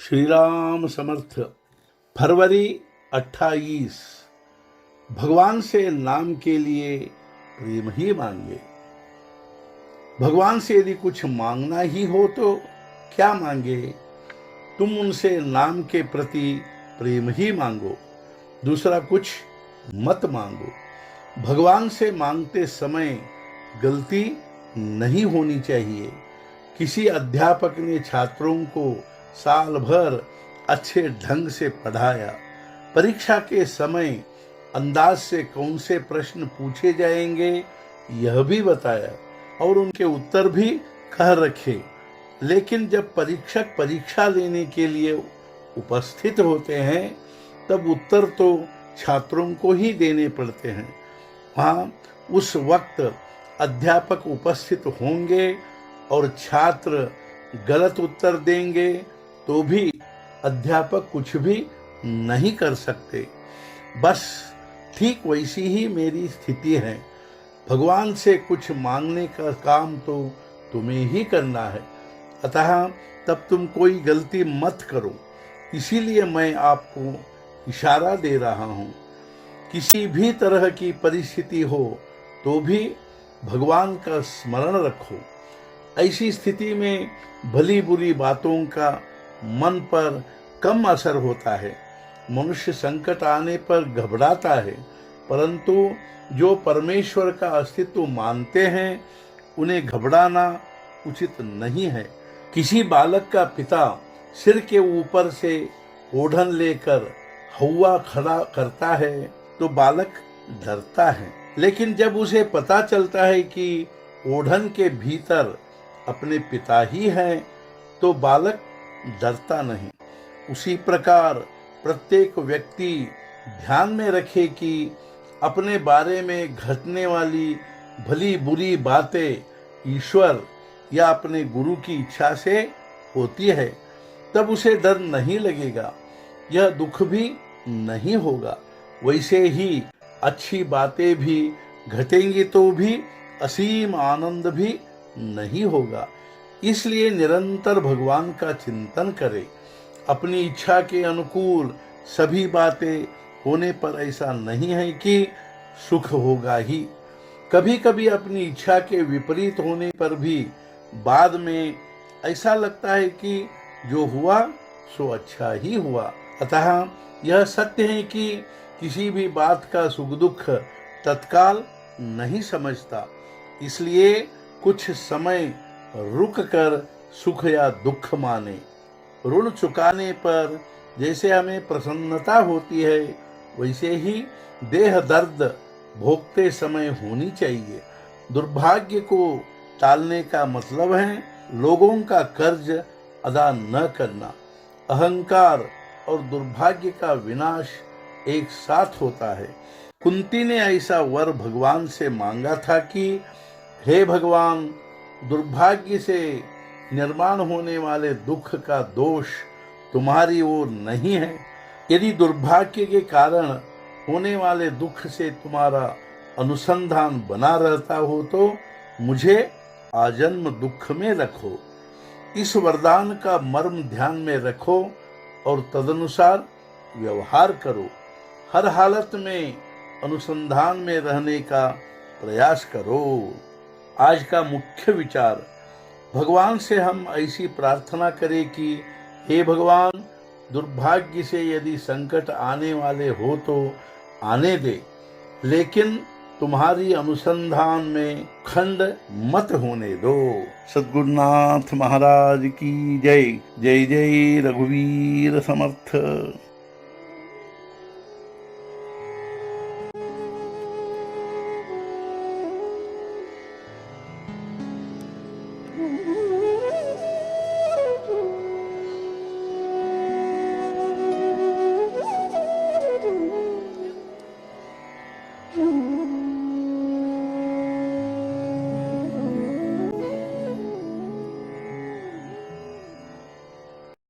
श्री राम समर्थ। फरवरी 28। भगवान से नाम के लिए प्रेम ही मांगे। भगवान से यदि कुछ मांगना ही हो तो क्या मांगे? तुम उनसे नाम के प्रति प्रेम ही मांगो, दूसरा कुछ मत मांगो। भगवान से मांगते समय गलती नहीं होनी चाहिए। किसी अध्यापक ने छात्रों को साल भर अच्छे ढंग से पढ़ाया, परीक्षा के समय अंदाज से कौन से प्रश्न पूछे जाएंगे यह भी बताया और उनके उत्तर भी कह रखे, लेकिन जब परीक्षक परीक्षा लेने के लिए उपस्थित होते हैं तब उत्तर तो छात्रों को ही देने पड़ते हैं। वहाँ उस वक्त अध्यापक उपस्थित होंगे और छात्र गलत उत्तर देंगे तो भी अध्यापक कुछ भी नहीं कर सकते। बस ठीक वैसी ही मेरी स्थिति है। भगवान से कुछ मांगने का काम तो तुम्हें ही करना है, अतः तब तुम कोई गलती मत करो। इसीलिए मैं आपको इशारा दे रहा हूँ। किसी भी तरह की परिस्थिति हो तो भी भगवान का स्मरण रखो। ऐसी स्थिति में भली बुरी बातों का मन पर कम असर होता है। मनुष्य संकट आने पर घबराता है, परंतु जो परमेश्वर का अस्तित्व मानते हैं उन्हें घबराना उचित नहीं है। किसी बालक का पिता सिर के ऊपर से ओढ़न लेकर हवा खड़ा करता है तो बालक डरता है, लेकिन जब उसे पता चलता है कि ओढ़न के भीतर अपने पिता ही हैं तो बालक डरता नहीं। उसी प्रकार प्रत्येक व्यक्ति ध्यान में रखे कि अपने बारे में घटने वाली भली बुरी बातें ईश्वर या अपने गुरु की इच्छा से होती है, तब उसे डर नहीं लगेगा, यह दुख भी नहीं होगा। वैसे ही अच्छी बातें भी घटेंगी तो भी असीम आनंद भी नहीं होगा। इसलिए निरंतर भगवान का चिंतन करें। अपनी इच्छा के अनुकूल सभी बातें होने पर ऐसा नहीं है कि सुख होगा ही। कभी कभी अपनी इच्छा के विपरीत होने पर भी बाद में ऐसा लगता है कि जो हुआ सो अच्छा ही हुआ। अतः यह सत्य है कि किसी भी बात का सुख दुख तत्काल नहीं समझता, इसलिए कुछ समय रुक कर सुख या दुख माने। ऋण चुकाने पर जैसे हमें प्रसन्नता होती है, वैसे ही देह दर्द भोगते समय होनी चाहिए। दुर्भाग्य को टालने का मतलब है लोगों का कर्ज अदा न करना। अहंकार और दुर्भाग्य का विनाश एक साथ होता है। कुंती ने ऐसा वर भगवान से मांगा था कि हे भगवान, दुर्भाग्य से निर्माण होने वाले दुख का दोष तुम्हारी ओर नहीं है। यदि दुर्भाग्य के कारण होने वाले दुख से तुम्हारा अनुसंधान बना रहता हो तो मुझे आजन्म दुख में रखो। इस वरदान का मर्म ध्यान में रखो और तदनुसार व्यवहार करो। हर हालत में अनुसंधान में रहने का प्रयास करो। आज का मुख्य विचार, भगवान से हम ऐसी प्रार्थना करें कि हे भगवान, दुर्भाग्य से यदि संकट आने वाले हो तो आने दे, लेकिन तुम्हारी अनुसंधान में खंड मत होने दो। सद्गुरुनाथ महाराज की जय। जय जय रघुवीर समर्थ। Mm-hmm.